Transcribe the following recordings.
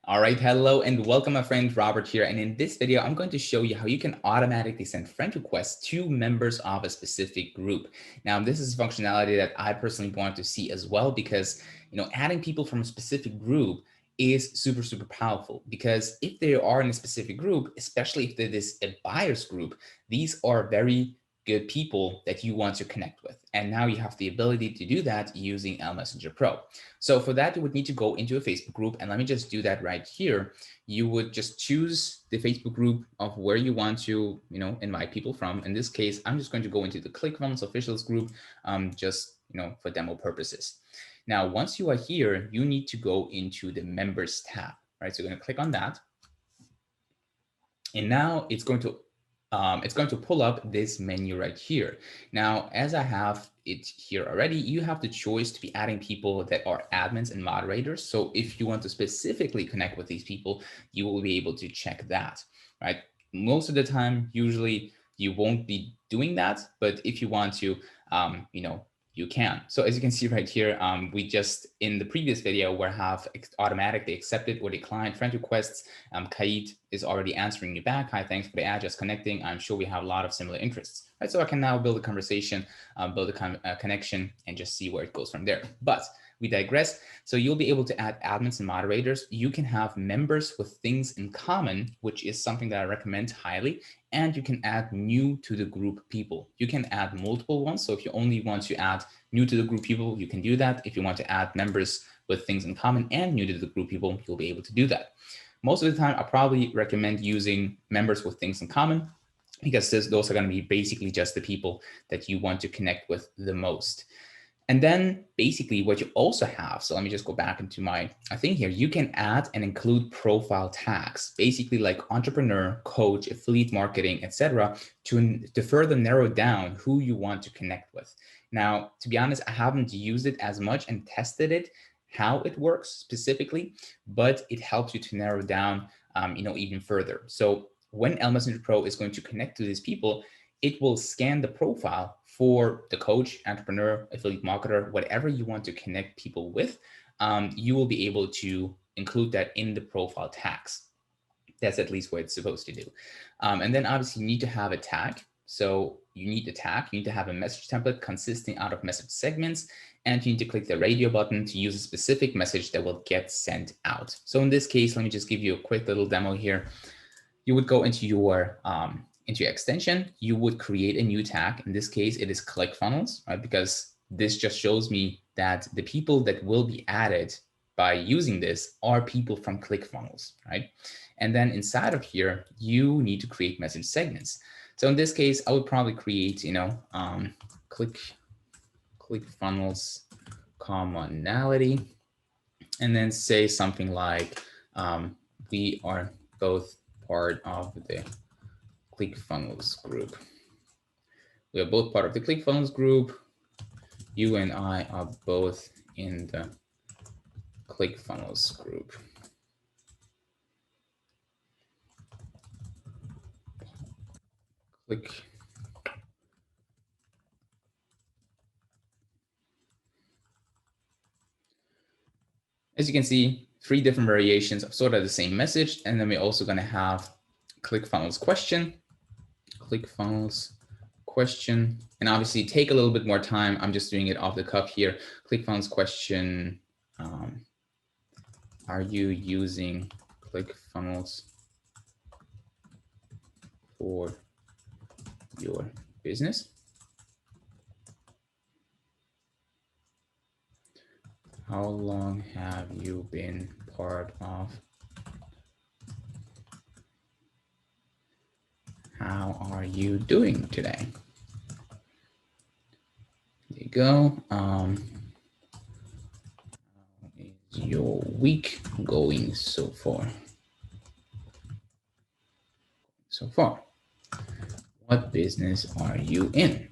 All right, hello and welcome, my friend Robert here. And in this video, I'm going to show you how you can automatically send friend requests to members of a specific group. Now, this is functionality that I personally want to see as well because, adding people from a specific group is super, super powerful because if they are in a specific group, especially if it is a buyer's group, these are very good people that you want to connect with. And now you have the ability to do that using Messenger Pro. So for that, you would need to go into a Facebook group. And let me just do that right here. You would just choose the Facebook group of where you want to, invite people from. In this case, I'm just going to go into the ClickFunnels officials group, for demo purposes. Now, once you are here, you need to go into the members tab, right? So you're going to click on that. And now it's going to pull up this menu right here. Now, as I have it here already, you have the choice to be adding people that are admins and moderators. So if you want to specifically connect with these people, you will be able to check that, right? Most of the time, usually you won't be doing that, but if you want to, you can. So as you can see right here, we just in the previous video where have automatically accepted or declined friend requests. Kaid is already answering you back. Hi, thanks for the ad, just connecting. I'm sure we have a lot of similar interests, right? So I can now build a conversation, build a connection, and just see where it goes from there. But we digress. So you'll be able to add admins and moderators. You can have members with things in common, which is something that I recommend highly. And you can add new to the group people. You can add multiple ones. So if you only want to add new to the group people, you can do that. If you want to add members with things in common and new to the group people, you'll be able to do that. Most of the time, I probably recommend using members with things in common because those are going to be basically just the people that you want to connect with the most. And then basically what you also have, so let me just go back into my thing here, you can add and include profile tags, basically like entrepreneur, coach, affiliate marketing, etc., to further narrow down who you want to connect with. Now, to be honest, I haven't used it as much and tested it, how it works specifically, but it helps you to narrow down, even further. So when Messenger Pro is going to connect to these people, it will scan the profile for the coach, entrepreneur, affiliate marketer, whatever you want to connect people with. You will be able to include that in the profile tags. That's at least what it's supposed to do. And then obviously you need to have a tag. So you need a tag, you need to have a message template consisting out of message segments, and you need to click the radio button to use a specific message that will get sent out. So in this case, let me just give you a quick little demo here. You would go into your extension, you would create a new tag. In this case, it is ClickFunnels, right? Because this just shows me that the people that will be added by using this are people from ClickFunnels, right? And then inside of here, you need to create message segments. So in this case, I would probably create, ClickFunnels commonality, and then say something like, we are both part of the ClickFunnels group. We are both part of the ClickFunnels group. You and I are both in the ClickFunnels group. As you can see, 3 different variations of sort of the same message. And then we're also going to have ClickFunnels question, ClickFunnels question, and obviously take a little bit more time. I'm just doing it off the cuff here. ClickFunnels question, are you using ClickFunnels for your business? How long have you been part of? How are you doing today? There you go. How is your week going so far? What business are you in?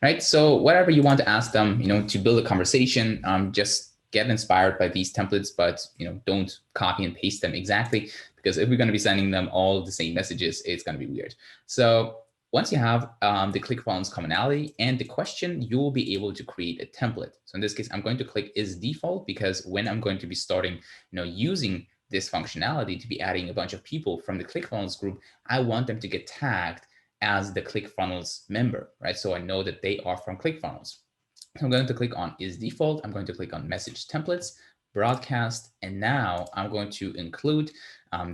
Right. So whatever you want to ask them, to build a conversation, just get inspired by these templates, but don't copy and paste them exactly, because if we're going to be sending them all the same messages, it's going to be weird. So once you have the ClickFunnels commonality and the question, you will be able to create a template. So in this case, I'm going to click is default, because when I'm going to be starting, using this functionality to be adding a bunch of people from the ClickFunnels group, I want them to get tagged as the ClickFunnels member, right? So I know that they are from ClickFunnels. I'm going to click on is default. I'm going to click on message templates, broadcast, and now I'm going to include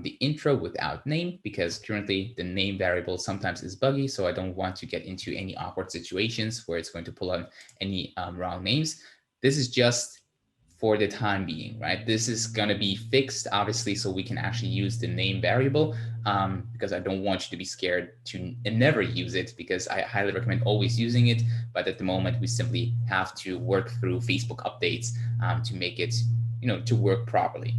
the intro without name, because currently the name variable sometimes is buggy. So I don't want to get into any awkward situations where it's going to pull out any wrong names. This is just for the time being, right? This is going to be fixed, obviously, so we can actually use the name variable, because I don't want you to be scared to never use it, because I highly recommend always using it. But at the moment, we simply have to work through Facebook updates to make it, to work properly.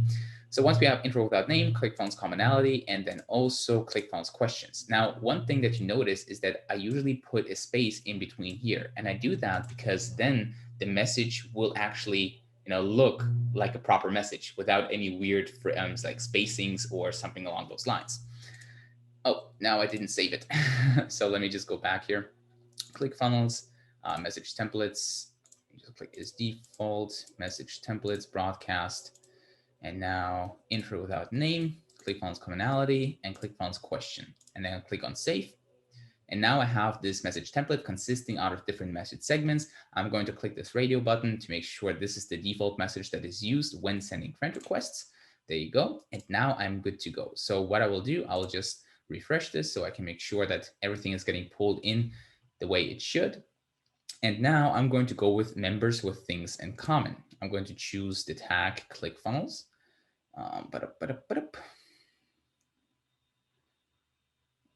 So once we have intro without name, ClickFunnels commonality, and then also ClickFunnels questions. Now, one thing that you notice is that I usually put a space in between here. And I do that because then the message will actually look like a proper message without any weird like spacings or something along those lines. Oh, now I didn't save it. So let me just go back here. ClickFunnels, message templates. Just click is default, message templates, broadcast, and now intro without name, ClickFunnels commonality, and ClickFunnels question. And then I'll click on save. And now I have this message template consisting out of different message segments. I'm going to click this radio button to make sure this is the default message that is used when sending friend requests. There you go. And now I'm good to go. So what I will do, I will just refresh this so I can make sure that everything is getting pulled in the way it should. And now I'm going to go with members with things in common. I'm going to choose the tag ClickFunnels.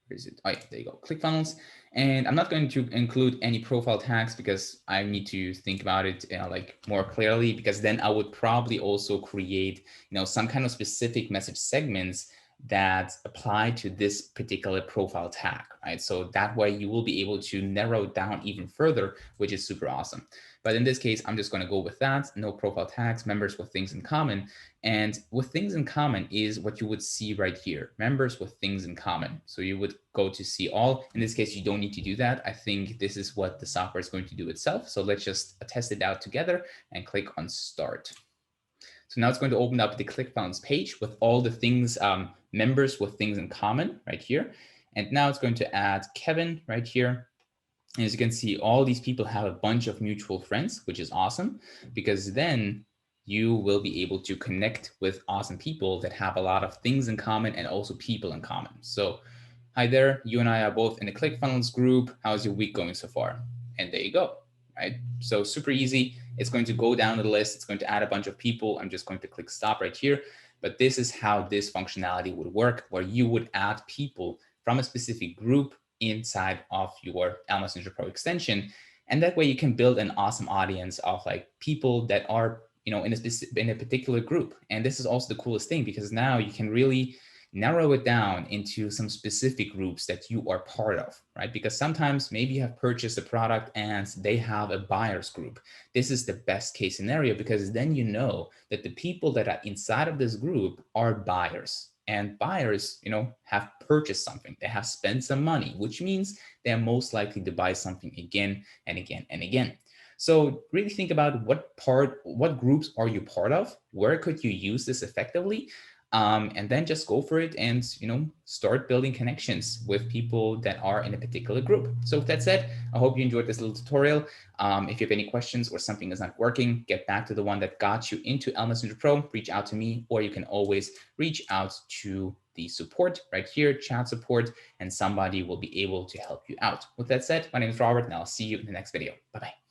Where is it? Oh, yeah, there you go. ClickFunnels. And I'm not going to include any profile tags because I need to think about it like more clearly, because then I would probably also create, some kind of specific message segments that apply to this particular profile tag, right? So that way you will be able to narrow it down even further, which is super awesome. But in this case, I'm just going to go with that. No profile tags, members with things in common. And with things in common is what you would see right here, members with things in common. So you would go to see all. In this case, you don't need to do that. I think this is what the software is going to do itself. So let's just test it out together and click on start. So now it's going to open up the ClickFunnels page with all the things, members with things in common right here. And now it's going to add Kevin right here. And as you can see, all these people have a bunch of mutual friends, which is awesome, because then you will be able to connect with awesome people that have a lot of things in common and also people in common. So hi there, you and I are both in the ClickFunnels group. How's your week going so far? And there you go, right? So super easy. It's going to go down the list. It's going to add a bunch of people. I'm just going to click stop right here. But this is how this functionality would work, where you would add people from a specific group inside of your Messenger Pro extension. And that way you can build an awesome audience of like people that are, in a particular group. And this is also the coolest thing, because now you can really narrow it down into some specific groups that you are part of, right? Because sometimes maybe you have purchased a product and they have a buyer's group. This is the best case scenario, because then you know that the people that are inside of this group are buyers. And buyers, have purchased something. They have spent some money, which means they're most likely to buy something again and again and again. So really think about what groups are you part of? Where could you use this effectively? And then just go for it and, start building connections with people that are in a particular group. So with that said, I hope you enjoyed this little tutorial. If you have any questions or something is not working, get back to the one that got you into Messenger Pro, reach out to me, or you can always reach out to the support right here, chat support, and somebody will be able to help you out. With that said, my name is Robert, and I'll see you in the next video. Bye-bye.